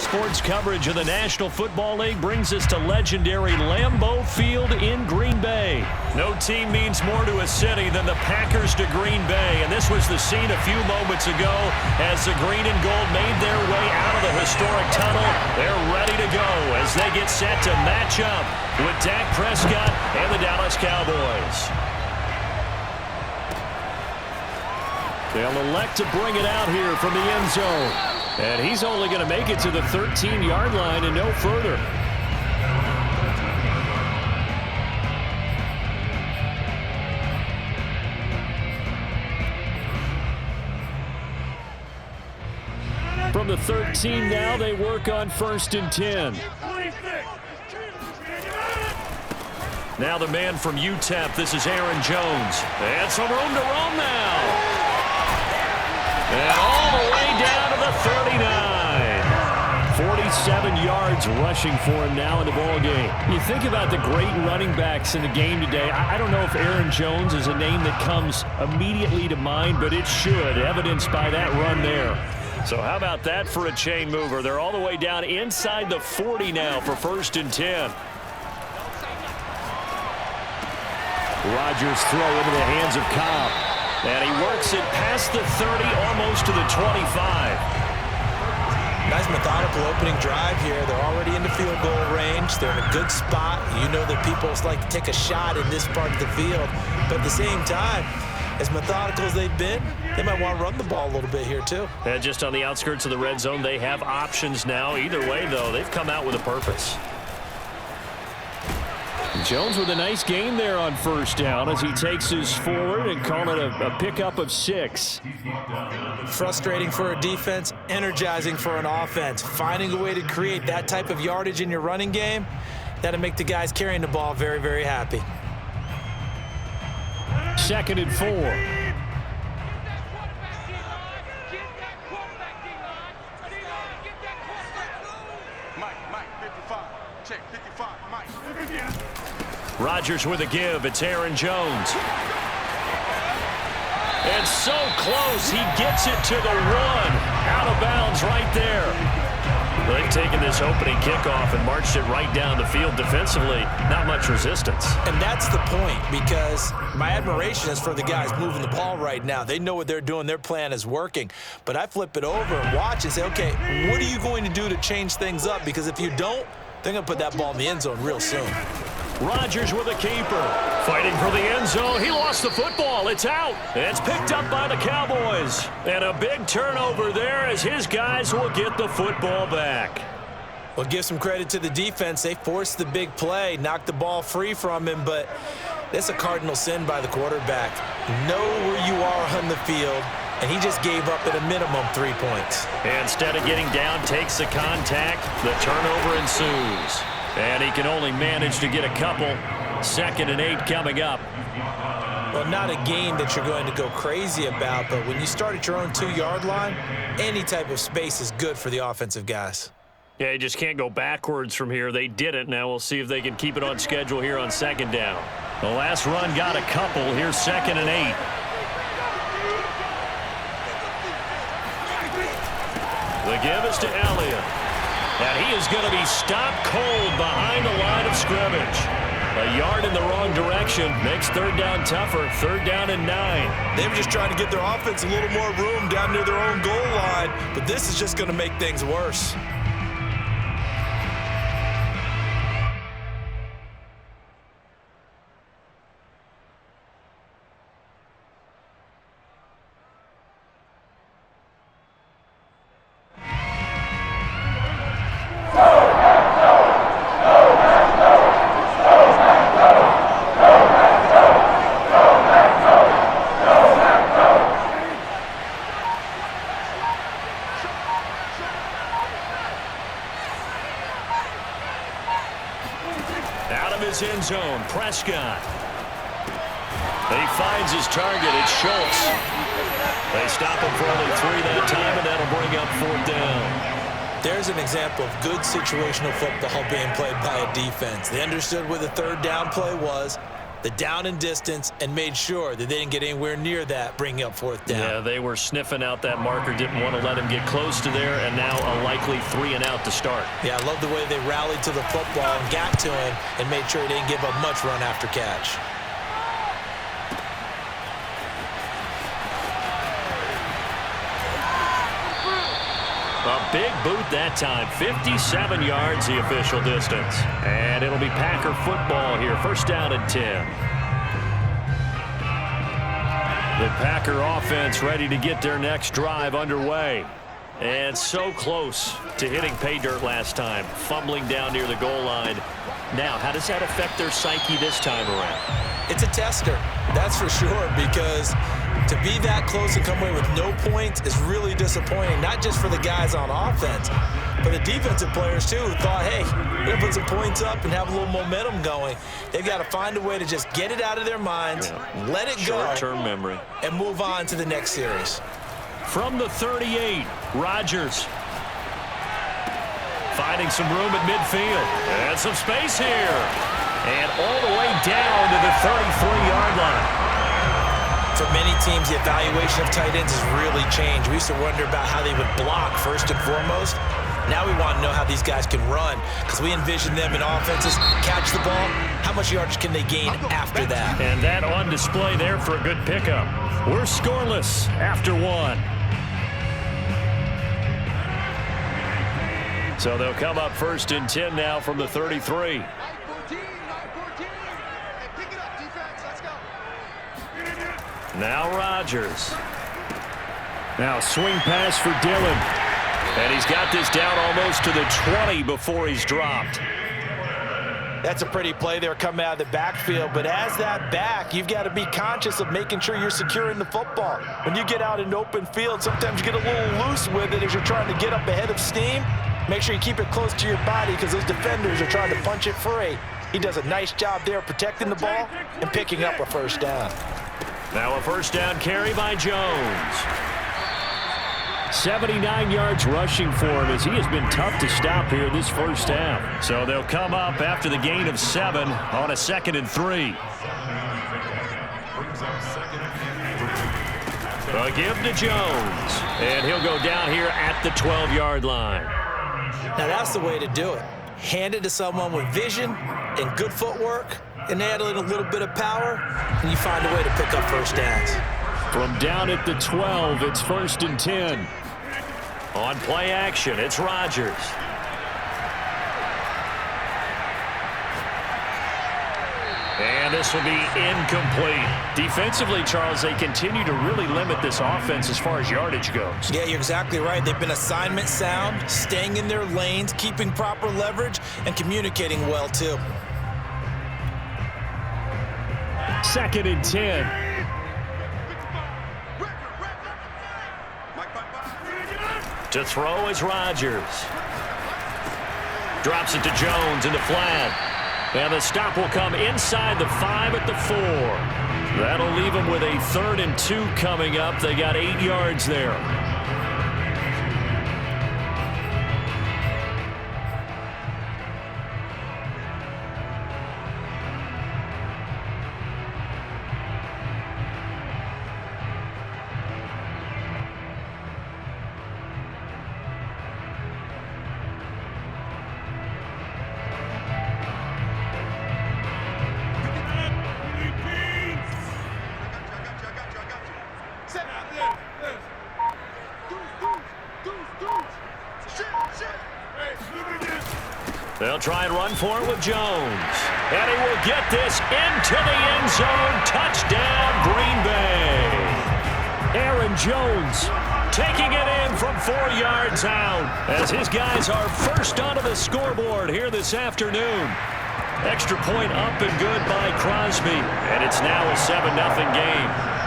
Sports coverage of the National Football League brings us to legendary Lambeau Field in Green Bay. No team means more to a city than the Packers to Green Bay, and this was the scene a few moments ago as the green and gold made their way out of the historic tunnel. They're ready to go as they get set to match up with Dak Prescott and the Dallas Cowboys. They'll elect to bring it out here from the end zone. And he's only going to make it to the 13-yard line and no further. From the 13 now, they work on 1st and 10. Now the man from UTEP, this is Aaron Jones. And some room to roam now. And all the way down to the 39. 47 yards rushing for him now in the ball game. You think about the great running backs in the game today. I don't know if Aaron Jones is a name that comes immediately to mind, but it should, evidenced by that run there. So how about that for a chain mover? They're all the way down inside the 40 now for 1st and 10. Rodgers throw into the hands of Cobb. And he works it past the 30, almost to the 25. Nice methodical opening drive here. They're already in the field goal range. They're in a good spot. You know that people like to take a shot in this part of the field. But at the same time, as methodical as they've been, they might want to run the ball a little bit here too. And just on the outskirts of the red zone, they have options now. Either way, though, they've come out with a purpose. Jones with a nice gain there on 1st down as he takes his forward and call it a pickup of 6. Frustrating for a defense, energizing for an offense. Finding a way to create that type of yardage in your running game, that'll make the guys carrying the ball very, very happy. 2nd and 4. Rodgers with a give. It's Aaron Jones. And so close. He gets it to the 1. Out of bounds right there. They've taken this opening kickoff and marched it right down the field defensively. Not much resistance. And that's the point, because my admiration is for the guys moving the ball right now. They know what they're doing. Their plan is working. But I flip it over and watch and say, okay, what are you going to do to change things up? Because if you don't, they're going to put that ball in the end zone real soon. Rodgers with a keeper. Fighting for the end zone. He lost the football. It's out. It's picked up by the Cowboys. And a big turnover there as his guys will get the football back. Well, give some credit to the defense. They forced the big play, knocked the ball free from him, but that's a cardinal sin by the quarterback. Know where you are on the field, and he just gave up at a minimum 3 points. Instead of getting down, takes the contact. The turnover ensues. And he can only manage to get a couple. 2nd and 8 coming up. Well, not a game that you're going to go crazy about, but when you start at your own 2-yard line, any type of space is good for the offensive guys. Yeah, you just can't go backwards from here. They did it. Now we'll see if they can keep it on schedule here on 2nd down. The last run got a couple. Here's 2nd and 8. The give is to Elliott. And he is going to be stopped cold behind the line of scrimmage. A yard in the wrong direction makes 3rd down tougher. 3rd down and 9. They were just trying to get their offense a little more room down near their own goal line, but this is just going to make things worse. His end zone, Prescott. He finds his target. It's Schultz. They stop him for only 3 that time, and that'll bring up 4th down. There's an example of good situational football being played by a defense. They understood where the 3rd down play was. the down and distance, and made sure that they didn't get anywhere near that, bringing up fourth down. Yeah, they were sniffing out that marker, didn't want to let him get close to there, and now a likely 3 and out to start. Yeah, I love the way they rallied to the football and got to him and made sure he didn't give up much run after catch. A big boot that time. 57 yards the official distance. And it'll be Packer football here. First down and 10. The Packer offense ready to get their next drive underway. And so close to hitting pay dirt last time. Fumbling down near the goal line. Now, how does that affect their psyche this time around? It's a tester, that's for sure, because to be that close and come away with no points is really disappointing, not just for the guys on offense, but the defensive players, too, who thought, hey, we're going to put some points up and have a little momentum going. They've got to find a way to just get it out of their minds, let it go, short-term memory, and move on to the next series. From the 38, Rodgers finding some room at midfield. And some space here. And all the way down to the 33-yard line. For many teams, the evaluation of tight ends has really changed. We used to wonder about how they would block first and foremost. Now we want to know how these guys can run, because we envision them in offenses catch the ball. How much yardage can they gain after that? And that on display there for a good pickup. We're scoreless after 1. So they'll come up first and 10 now from the 33. Now Rodgers. Now swing pass for Dillon. And he's got this down almost to the 20 before he's dropped. That's a pretty play there coming out of the backfield, but as that back, you've got to be conscious of making sure you're securing the football. When you get out in open field, sometimes you get a little loose with it as you're trying to get up ahead of steam. Make sure you keep it close to your body because those defenders are trying to punch it free. He does a nice job there protecting the ball and picking up a first down. Now a first down carry by Jones. 79 yards rushing for him as he has been tough to stop here this first half. So they'll come up after the gain of 7 on a 2nd and 3. A give to Jones. And he'll go down here at the 12-yard line. Now that's the way to do it. Hand it to someone with vision and good footwork and add in a little bit of power, and you find a way to pick up first downs. From down at the 12, it's 1st and 10. On play action, it's Rodgers. And this will be incomplete. Defensively, Charles, they continue to really limit this offense as far as yardage goes. Yeah, you're exactly right. They've been assignment sound, staying in their lanes, keeping proper leverage, and communicating well, too. 2nd and 10. To throw is Rodgers. Drops it to Jones in the flat. And the stop will come inside the 5 at the 4. That'll leave them with a 3rd and 2 coming up. They got 8 yards there. They'll try and run for it with Jones. And he will get this into the end zone. Touchdown, Green Bay. Aaron Jones taking it in from 4 yards out as his guys are first onto the scoreboard here this afternoon. Extra point up and good by Crosby. And it's now a 7-0 game.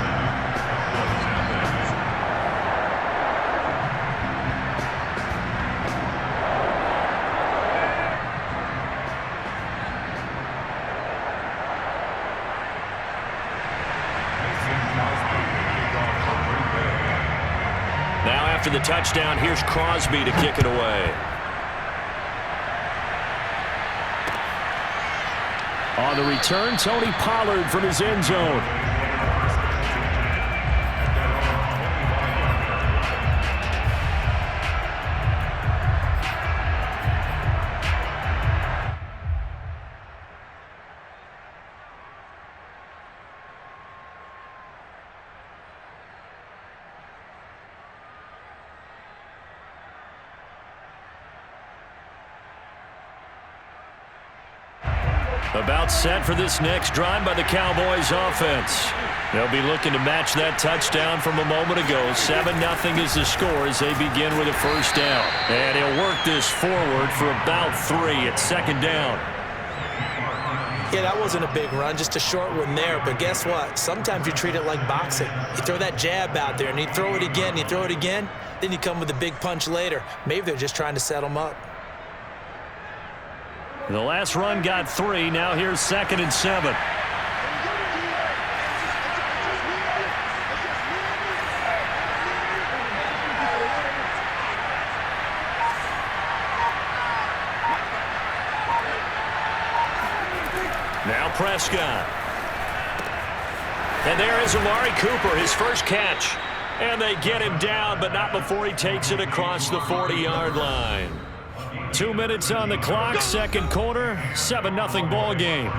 After the touchdown, here's Crosby to kick it away. On the return, Tony Pollard from his end zone. About set for this next drive by the Cowboys offense. They'll be looking to match that touchdown from a moment ago. 7-0 is the score as they begin with a first down. And he'll work this forward for about 3 at second down. Yeah, that wasn't a big run, just a short one there. But guess what? Sometimes you treat it like boxing. You throw that jab out there, and you throw it again, you throw it again, then you come with a big punch later. Maybe they're just trying to set them up. The last run got 3. Now here's 2nd and 7. Now Prescott. And there is Amari Cooper, his first catch. And they get him down, but not before he takes it across the 40-yard line. 2 minutes on the clock, second quarter, 7-0 ball game.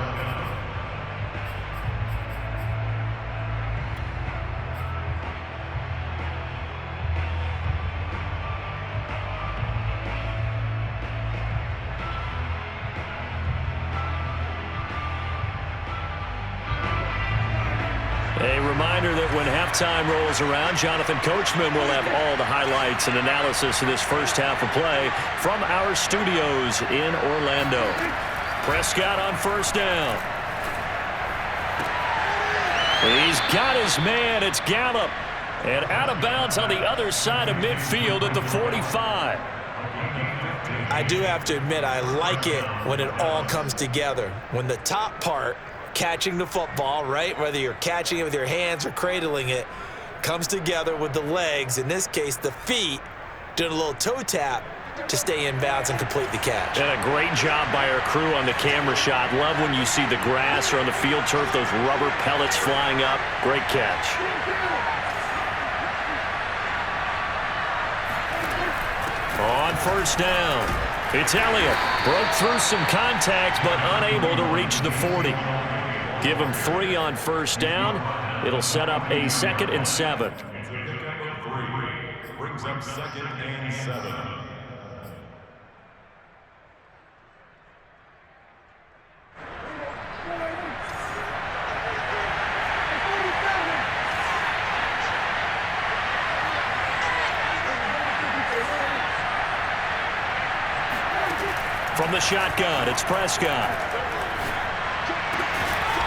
A reminder that when halftime rolls around, Jonathan Coachman will have all the highlights and analysis of this first half of play from our studios in Orlando. Prescott on first down. He's got his man. It's Gallup. And out of bounds on the other side of midfield at the 45. I do have to admit, I like it when it all comes together. When the top part, catching the football, right, whether you're catching it with your hands or cradling it, comes together with the legs, in this case the feet, doing a little toe tap to stay in bounds and complete the catch. And a great job by our crew on the camera shot. Love when you see the grass or on the field turf, those rubber pellets flying up. Great catch. On first down, it's Elliott. Broke through some contact, but unable to reach the 40. Give him 3 on first down. It'll set up a 2nd and 7. Brings up 2nd and 7. From the shotgun, it's Prescott.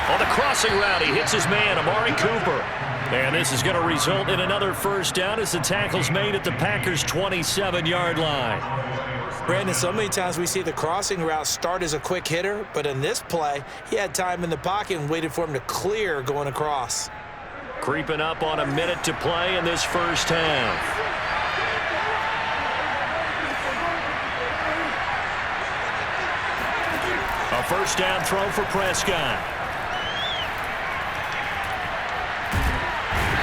On the crossing route, he hits his man, Amari Cooper. And this is going to result in another first down as the tackle's made at the Packers' 27-yard line. Brandon, so many times we see the crossing route start as a quick hitter, but in this play, he had time in the pocket and waited for him to clear going across. Creeping up on a minute to play in this first half. A first down throw for Prescott.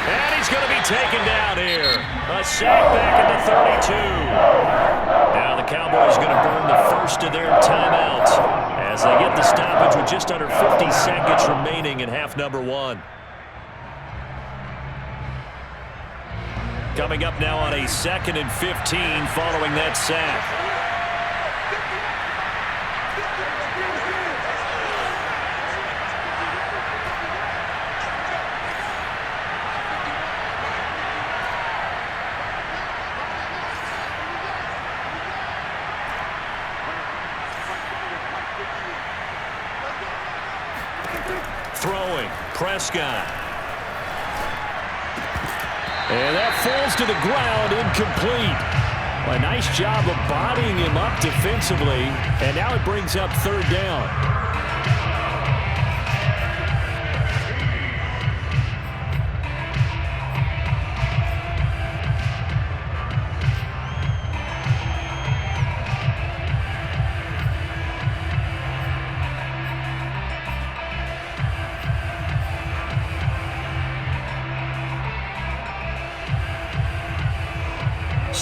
And he's going to be taken down here. A sack back at the 32. Now the Cowboys going to burn the first of their timeouts as they get the stoppage with just under 50 seconds remaining in half number 1. Coming up now on a 2nd and 15 following that sack. Throwing, Prescott. And that falls to the ground, incomplete. A nice job of bodying him up defensively, and now it brings up 3rd down.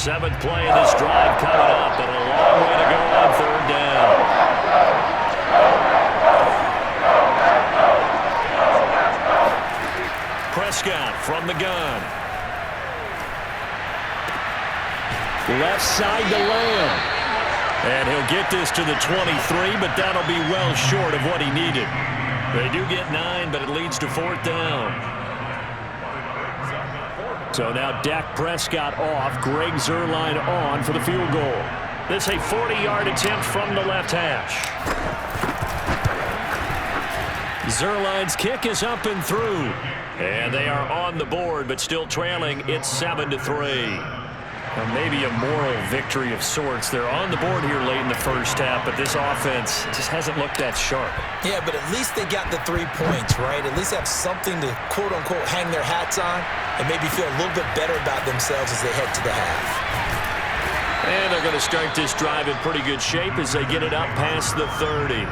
7th play of this drive coming up, but a long way to go on 3rd down. Prescott from the gun. Left side to Lamb. And he'll get this to the 23, but that'll be well short of what he needed. They do get 9, but it leads to 4th down. So now Dak Prescott off, Greg Zuerlein on for the field goal. This a 40-yard attempt from the left hash. Zuerlein's kick is up and through. And they are on the board, but still trailing. It's 7-3. Maybe a moral victory of sorts. They're on the board here late in the first half, but this offense just hasn't looked that sharp. Yeah, but at least they got the 3 points, right? At least have something to, quote-unquote, hang their hats on and maybe feel a little bit better about themselves as they head to the half. And they're going to start this drive in pretty good shape as they get it up past the 30.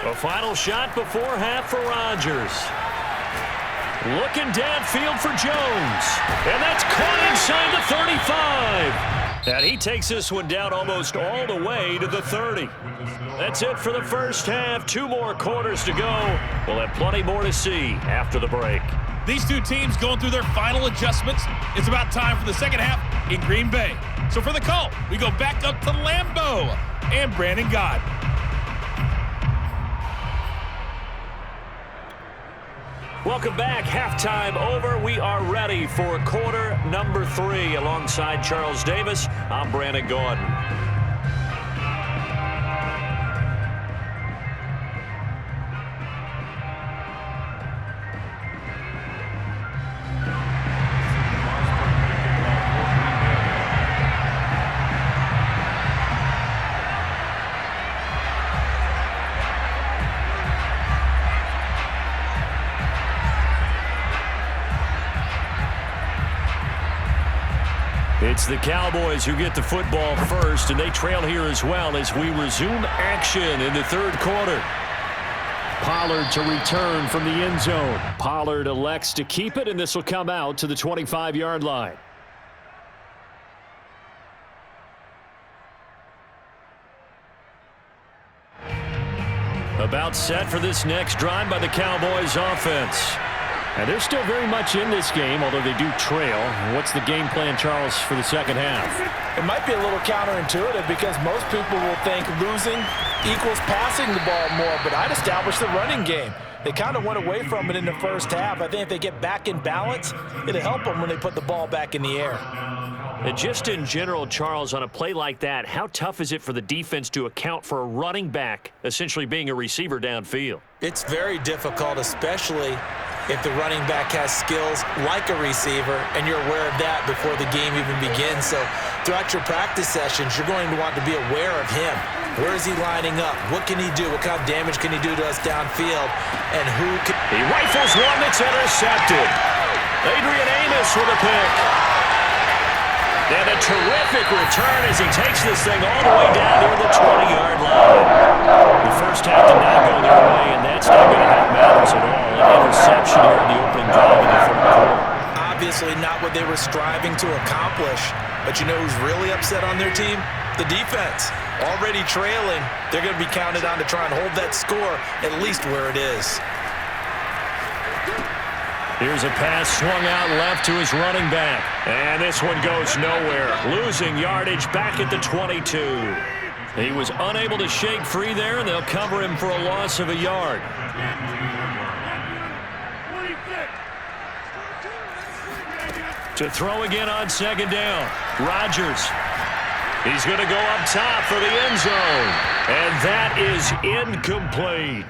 A final shot before half for Rodgers. Looking downfield for Jones. And that's caught inside the 35. And he takes this one down almost all the way to the 30. That's it for the first half. 2 more quarters to go. We'll have plenty more to see after the break. These two teams going through their final adjustments. It's about time for the second half in Green Bay. So for the call, we go back up to Lambeau and Brandon Gott. Welcome back. Halftime over. We are ready for quarter number 3. Alongside Charles Davis, I'm Brandon Gordon. It's the Cowboys who get the football first, and they trail here as well as we resume action in the 3rd quarter. Pollard to return from the end zone. Pollard elects to keep it, and this will come out to the 25-yard line. About set for this next drive by the Cowboys offense. And they're still very much in this game, although they do trail. What's the game plan, Charles, for the second half? It might be a little counterintuitive because most people will think losing equals passing the ball more, but I'd establish the running game. They kind of went away from it in the first half. I think if they get back in balance, it'll help them when they put the ball back in the air. And just in general, Charles, on a play like that, how tough is it for the defense to account for a running back essentially being a receiver downfield? It's very difficult, especially if the running back has skills like a receiver, and you're aware of that before the game even begins. So throughout your practice sessions, you're going to want to be aware of him. Where is he lining up? What can he do? What kind of damage can he do to us downfield? And who can... He rifles one that's intercepted. Adrian Amos with a pick. And a terrific return as he takes this thing all the way down near the 20-yard line. The first half did not go their way, and that's not going to help matters at all. An interception here in the opening drive in the 3rd quarter. Obviously not what they were striving to accomplish. But you know who's really upset on their team? The defense. Already trailing, they're going to be counted on to try and hold that score at least where it is. Here's a pass swung out left to his running back. And this one goes nowhere. Losing yardage back at the 22. He was unable to shake free there, and they'll cover him for a loss of a yard. To throw again on 2nd down. Rodgers. He's going to go up top for the end zone. And that is incomplete.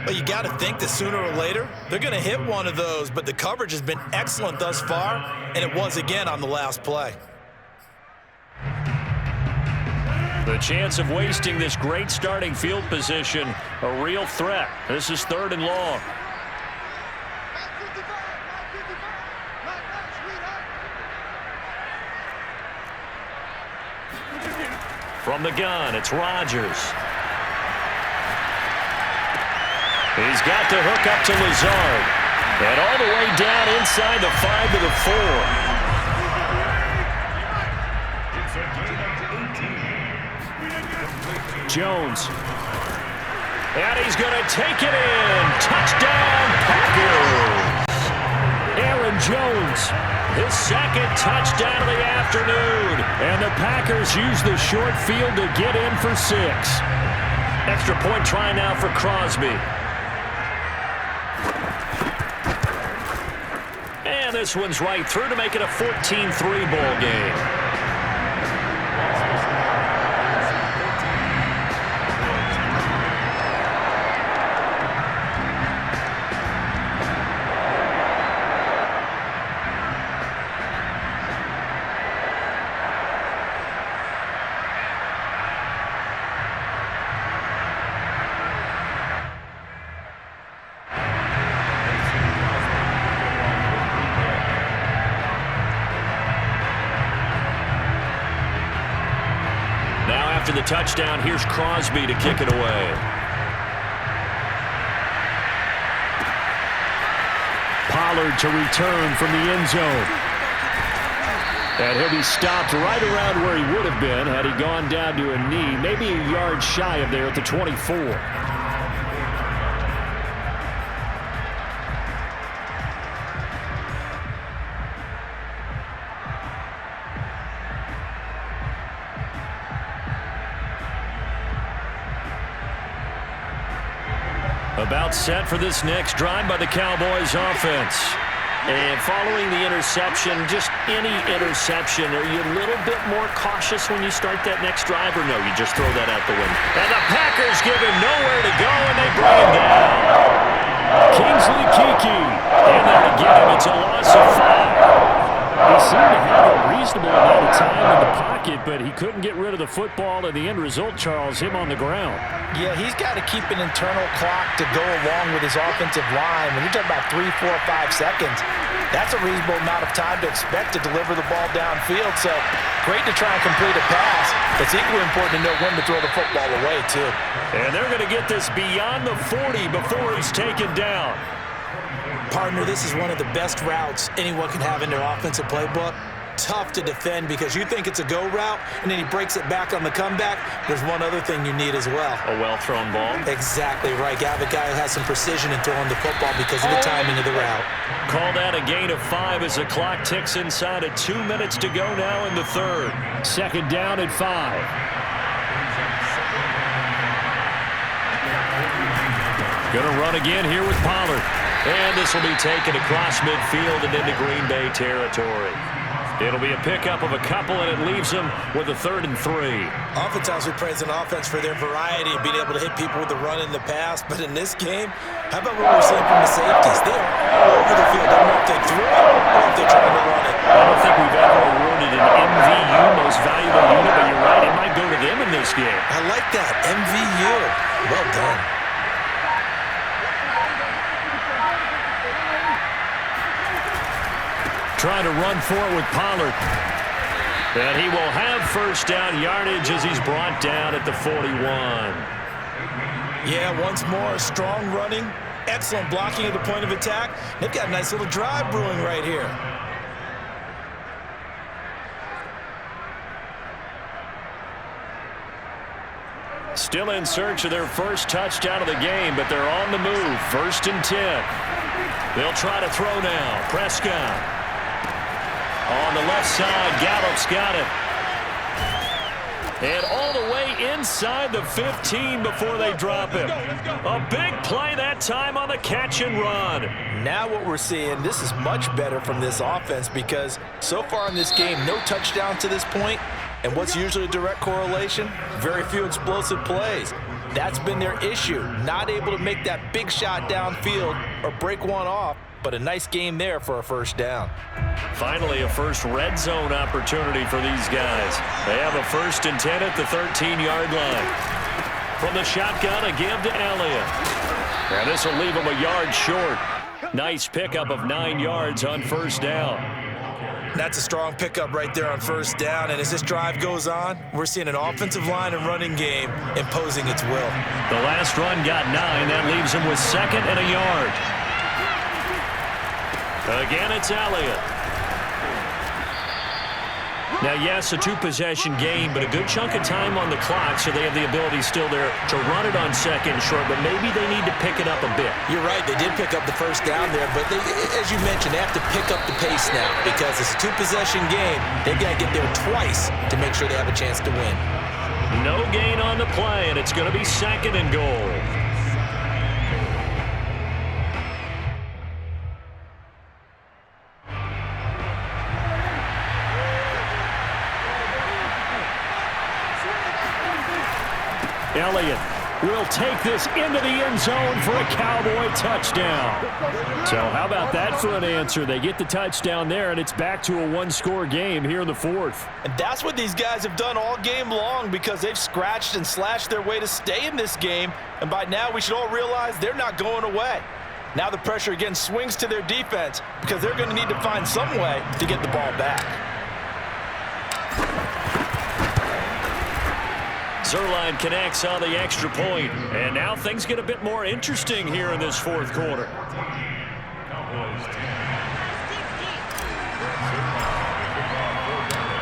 Well, you got to think that sooner or later, they're going to hit one of those, but the coverage has been excellent thus far, and it was again on the last play. The chance of wasting this great starting field position, a real threat. This is 3rd and long. From the gun, it's Rodgers. He's got to hook up to Lazard. And all the way down inside the 5 to the 4. Jones. And he's going to take it in. Touchdown, Packers. Aaron Jones, his 2nd touchdown of the afternoon. And the Packers use the short field to get in for 6. Extra point try now for Crosby. And this one's right through to make it a 14-3 ball game. After the touchdown, here's Crosby to kick it away. Pollard to return from the end zone. And he'll be stopped right around where he would have been had he gone down to a knee, maybe a yard shy of there at the 24. About set for this next drive by the Cowboys offense. And following the interception, just any interception, are you a little bit more cautious when you start that next drive, or no, you just throw that out the window? And the Packers give him nowhere to go, and they bring him down. Kingsley Keke. And then again, it's a loss of 5. He seemed to have a reasonable amount of time in the pocket, but he couldn't get rid of the football, and the end result, Charles, him on the ground. Yeah, he's got to keep an internal clock to go along with his offensive line. When you're talking about 3, 4, 5 seconds, that's a reasonable amount of time to expect to deliver the ball downfield. So great to try and complete a pass. It's equally important to know when to throw the football away, too. And they're going to get this beyond the 40 before he's taken down. Partner, this is one of the best routes anyone can have in their offensive playbook. Tough to defend because you think it's a go route, and then he breaks it back on the comeback. There's one other thing you need as well. A well-thrown ball? Exactly right. You have a guy who has some precision in throwing the football because of the timing of the route. Call that a gain of 5 as the clock ticks inside of 2 minutes to go now in the 3rd. 2nd down at 5. Gonna run again here with Pollard. And this will be taken across midfield and into Green Bay territory. It'll be a pickup of a couple, and it leaves them with a 3rd and 3. Oftentimes we praise an offense for their variety of being able to hit people with the run in the pass. But in this game, how about what we're seeing from the safeties? They are all over the field. I don't know if they threw it or if they're trying to run it. I don't think we've ever awarded an MVU, most valuable unit, but you're right, it might go to them in this game. I like that, MVU. Well done. Trying to run for it with Pollard. And he will have 1st down yardage as he's brought down at the 41. Yeah, once more, strong running, excellent blocking at the point of attack. They've got a nice little drive brewing right here. Still in search of their first touchdown of the game, but they're on the move. 1st and 10. They'll try to throw now. Prescott. On the left side, Gallup's got it. And all the way inside the 15 before they drop him. A big play that time on the catch and run. Now what we're seeing, this is much better from this offense because so far in this game, no touchdown to this point. And what's usually a direct correlation? Very few explosive plays. That's been their issue, not able to make that big shot downfield or break one off but a nice game there for a first down. Finally, a first red zone opportunity for these guys. They have a 1st and 10 at the 13-yard line. From the shotgun, a give to Elliott. And this will leave him a yard short. Nice pickup of 9 yards on first down. That's a strong pickup right there on first down, and as this drive goes on, we're seeing an offensive line and running game imposing its will. The last run got 9. That leaves him with 2nd and a yard. Again, it's Elliott. Now, yes, a 2-possession game, but a good chunk of time on the clock, so they have the ability still there to run it on 2nd and short, but maybe they need to pick it up a bit. You're right. They did pick up the first down there, but as you mentioned, they have to pick up the pace now because it's a 2-possession game. They've got to get there twice to make sure they have a chance to win. No gain on the play, and it's going to be 2nd and goal. Elliott will take this into the end zone for a Cowboy touchdown. So how about that for an answer? They get the touchdown there, and it's back to a 1-score game here in the 4th. And that's what these guys have done all game long because they've scratched and slashed their way to stay in this game. And by now, we should all realize they're not going away. Now the pressure again swings to their defense because they're going to need to find some way to get the ball back. Zuerlein connects on the extra point, and now things get a bit more interesting here in this 4th quarter.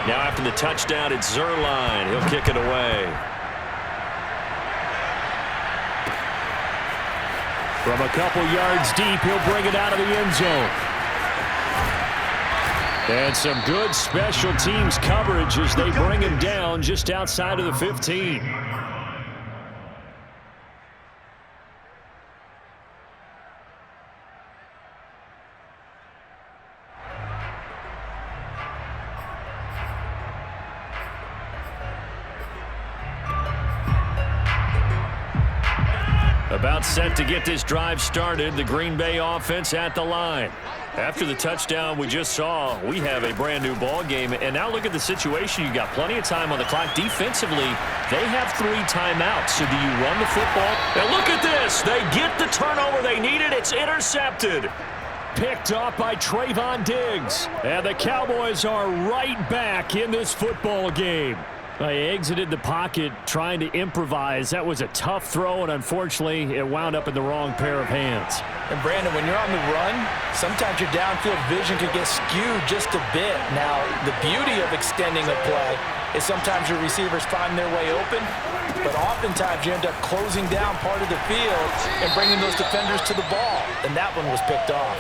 Now after the touchdown, it's Zuerlein. He'll kick it away. From a couple yards deep, he'll bring it out of the end zone. And some good special teams coverage as they bring him down just outside of the 15. About set to get this drive started, the Green Bay offense at the line. After the touchdown we just saw, we have a brand new ball game. And now look at the situation. You got plenty of time on the clock. Defensively, they have 3 timeouts. So do you run the football? And look at this. They get the turnover they needed. It's intercepted. Picked off by Trayvon Diggs. And the Cowboys are right back in this football game. They exited the pocket trying to improvise. That was a tough throw, and unfortunately, it wound up in the wrong pair of hands. And Brandon, when you're on the run, sometimes your downfield vision could get skewed just a bit. Now, the beauty of extending a play is sometimes your receivers find their way open, but oftentimes you end up closing down part of the field and bringing those defenders to the ball, and that one was picked off.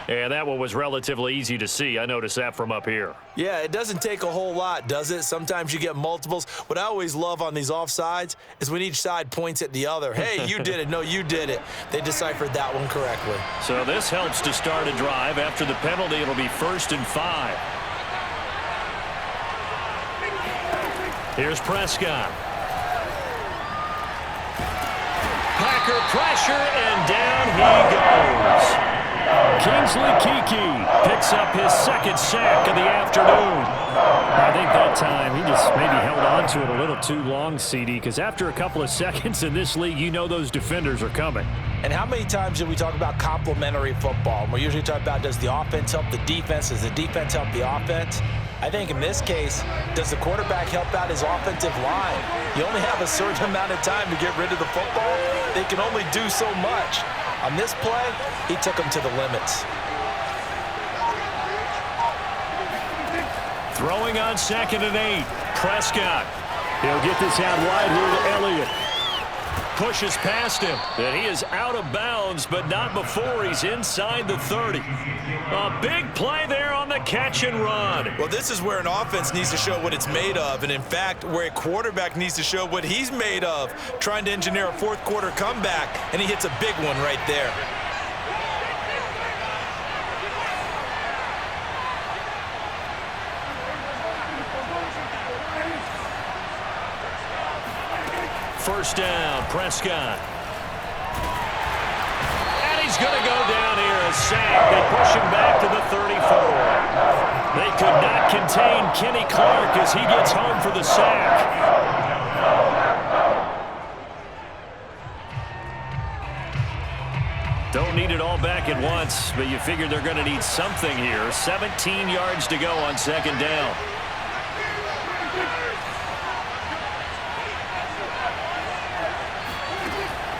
And that one was relatively easy to see. I noticed that from up here. Yeah, it doesn't take a whole lot, does it? Sometimes you get multiples. What I always love on these offsides is when each side points at the other. Hey, you did it. No, you did it. They deciphered that one correctly. So this helps to start a drive. After the penalty, it'll be 1st and 5. Here's Prescott. Packer pressure, and down he goes. Kingsley Keke picks up his 2nd sack of the afternoon. I think that time he just maybe held on to it a little too long, CD, because after a couple of seconds in this league, you know those defenders are coming. And how many times do we talk about complementary football? We're usually talking about, does the offense help the defense? Does the defense help the offense? I think in this case, does the quarterback help out his offensive line? You only have a certain amount of time to get rid of the football. They can only do so much. On this play, he took him to the limits. Throwing on 2nd and 8. Prescott. He'll get this out wide here to Elliott. Pushes past him. And he is out of bounds, but not before he's inside the 30. A big play there on the catch and run. Well, this is where an offense needs to show what it's made of, and in fact, where a quarterback needs to show what he's made of, trying to engineer a 4th quarter comeback, and he hits a big one right there. First down, Prescott. And he's going to go down here a sack. They push him back to the 34. They could not contain Kenny Clark as he gets home for the sack. Don't need it all back at once, but you figure they're going to need something here. 17 yards to go on second down.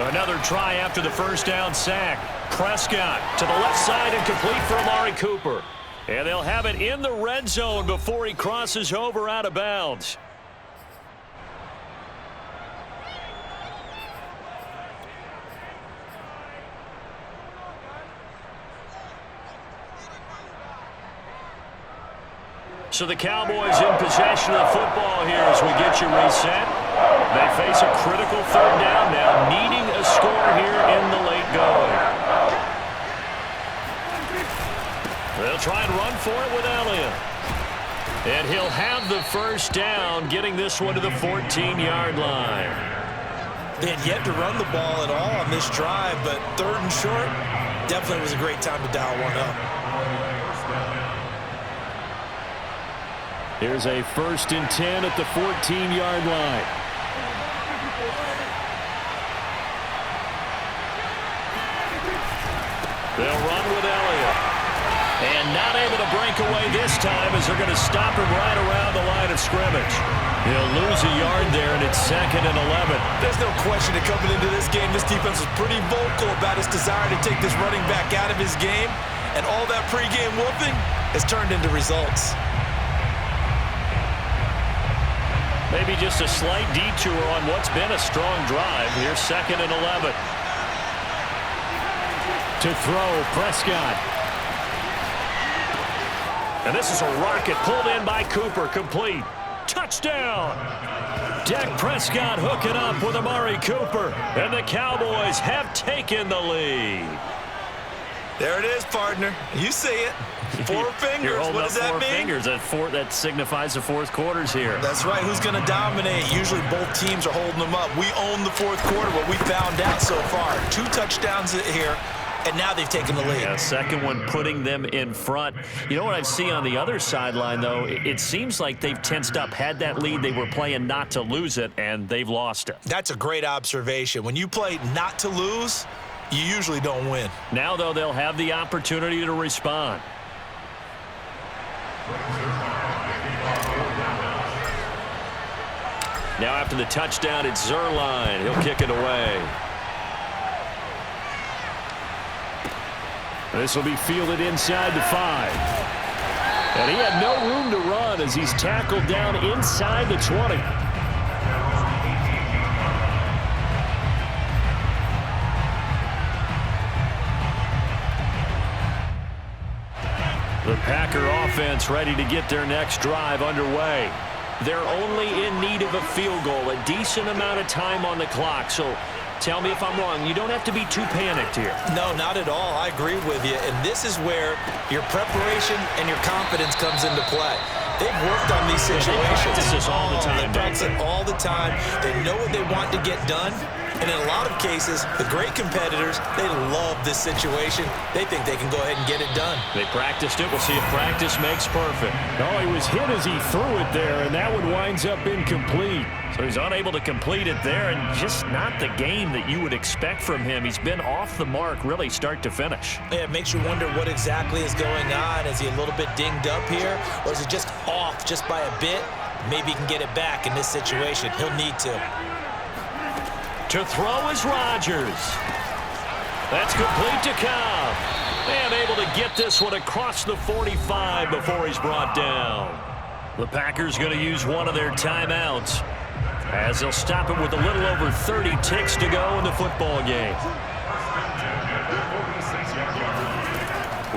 Another try after the first down sack. Prescott to the left side and complete for Amari Cooper. And they'll have it in the red zone before he crosses over out of bounds. So the Cowboys in possession of the football here as we get you reset. They face a critical third down now, needing a score here in the late going. They'll try and run for it with Elliott. And he'll have the first down, getting this one to the 14-yard line. They had yet to run the ball at all on this drive, but third and short, definitely was a great time to dial one up. Here's a 1st and 10 at the 14-yard line. They'll run with Elliott. And not able to break away this time as they're going to stop him right around the line of scrimmage. He'll lose a yard there, and it's 2nd and 11. There's no question that coming into this game, this defense was pretty vocal about his desire to take this running back out of his game. And all that pregame whooping has turned into results. Maybe just a slight detour on what's been a strong drive. Here's 2nd and 11. To throw, Prescott. And this is a rocket pulled in by Cooper. Complete. Touchdown. Dak Prescott hooking up with Amari Cooper. And the Cowboys have taken the lead. There it is, partner. You see it. 4 fingers. What does that mean? 4 fingers. That signifies the fourth quarter's here. That's right. Who's going to dominate? Usually both teams are holding them up. We own the fourth quarter, what we found out so far. 2 touchdowns here, and now they've taken the lead. Yeah, second one putting them in front. You know what I see on the other sideline, though? It seems like they've tensed up. Had that lead, they were playing not to lose it, and they've lost it. That's a great observation. When you play not to lose, you usually don't win. Now, though, they'll have the opportunity to respond. Now after the touchdown, it's Zerline. He'll kick it away. This will be fielded inside the 5. And he had no room to run as he's tackled down inside the 20. The Packer offense ready to get their next drive underway. They're only in need of a field goal, a decent amount of time on the clock. So tell me if I'm wrong. You don't have to be too panicked here. No, not at all. I agree with you. And this is where your preparation and your confidence comes into play. They've worked on these situations. They practice this all the time. They practice it all the time. They know what they want to get done. And in a lot of cases, the great competitors, they love this situation. They think they can go ahead and get it done. They practiced it. We'll see if practice makes perfect. No, he was hit as he threw it there, and that one winds up incomplete. So he's unable to complete it there, and just not the game that you would expect from him. He's been off the mark really start to finish. Yeah, it makes you wonder what exactly is going on. Is he a little bit dinged up here, or is it just off just by a bit? Maybe he can get it back in this situation. He'll need to. To throw is Rodgers. That's complete to Cobb. And able to get this one across the 45 before he's brought down. The Packers going to use one of their timeouts as they'll stop it with a little over 30 ticks to go in the football game.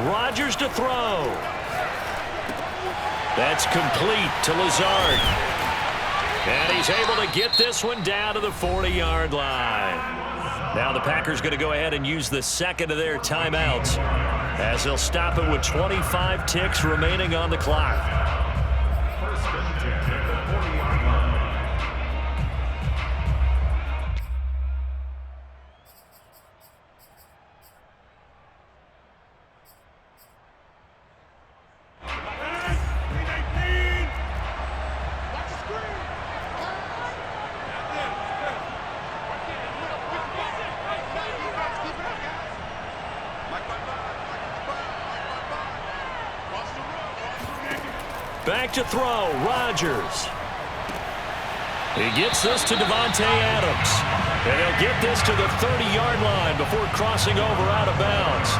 Rodgers to throw. That's complete to Lazard. And he's able to get this one down to the 40-yard line. Now the Packers going to go ahead and use the second of their timeouts as they'll stop it with 25 ticks remaining on the clock. Back to throw, Rodgers. He gets this to Davante Adams. And he'll get this to the 30-yard line before crossing over out of bounds.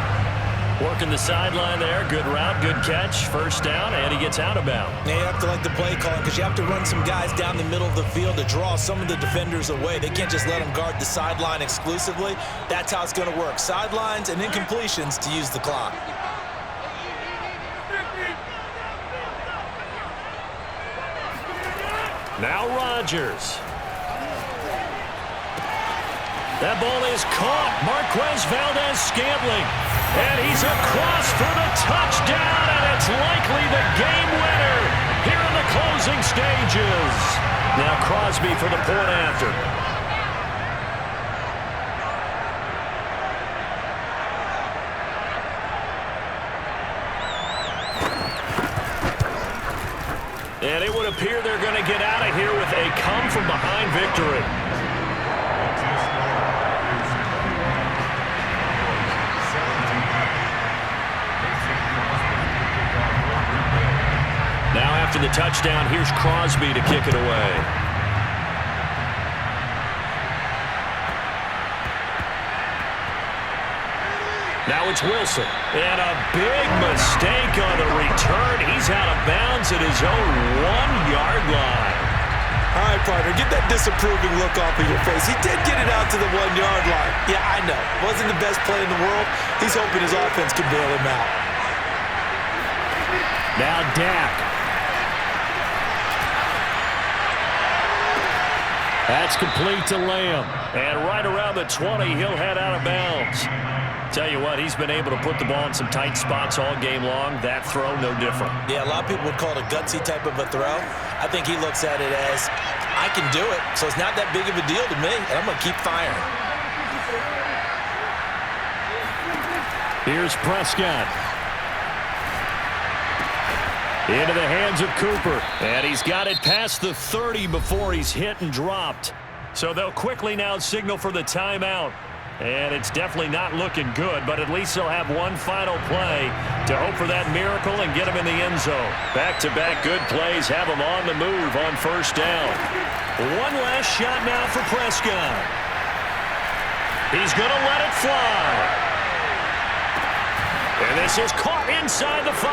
Working the sideline there. Good route, good catch. First down, and he gets out of bounds. Yeah, you have to like the play calling because you have to run some guys down the middle of the field to draw some of the defenders away. They can't just let them guard the sideline exclusively. That's how it's going to work. Sidelines and incompletions to use the clock. Now Rodgers. That ball is caught. Marquez Valdez-Scantling. And he's across for the touchdown, and it's likely the game winner here in the closing stages. Now Crosby for the point after. And it would appear they're going to get out of here with a come-from-behind victory. Now after the touchdown, here's Crosby to kick it away. Now it's Wilson. And a big mistake on the return. He's out of bounds at his own 1-yard line. All right, partner, get that disapproving look off of your face. He did get it out to the 1-yard line. Yeah, I know. Wasn't the best play in the world. He's hoping his offense can bail him out. Now Dak. That's complete to Lamb. And right around the 20, he'll head out of bounds. Tell you what, he's been able to put the ball in some tight spots all game long. That throw, no different. Yeah, a lot of people would call it a gutsy type of a throw. I think he looks at it as, I can do it, so it's not that big of a deal to me, and I'm going to keep firing. Here's Prescott. Into the hands of Cooper. And he's got it past the 30 before he's hit and dropped. So they'll quickly now signal for the timeout. And it's definitely not looking good, but at least they'll have one final play to hope for that miracle and get him in the end zone. Back-to-back good plays have him on the move on first down. One last shot now for Prescott. He's going to let it fly. And this is caught inside the 5.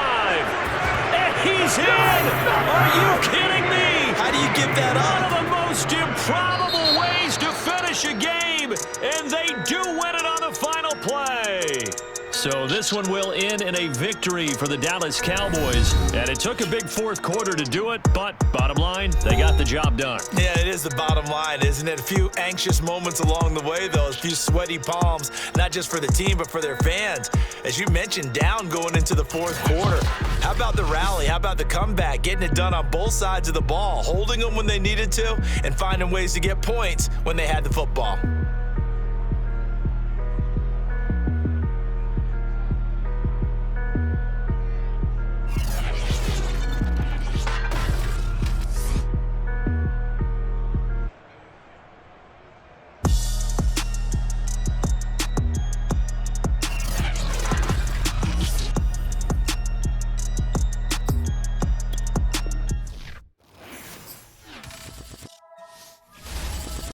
And he's in! Are you kidding me? How do you give that up? One of the most improbable ways to finish a game, and they do win it on the final play. So this one will end in a victory for the Dallas Cowboys, and it took a big fourth quarter to do it, but bottom line, they got the job done. Yeah, it is the bottom line, isn't it? A few anxious moments along the way, though, a few sweaty palms, not just for the team, but for their fans. As you mentioned, down going into the fourth quarter. How about the rally? How about the comeback? Getting it done on both sides of the ball, holding them when they needed to, and finding ways to get points when they had the football.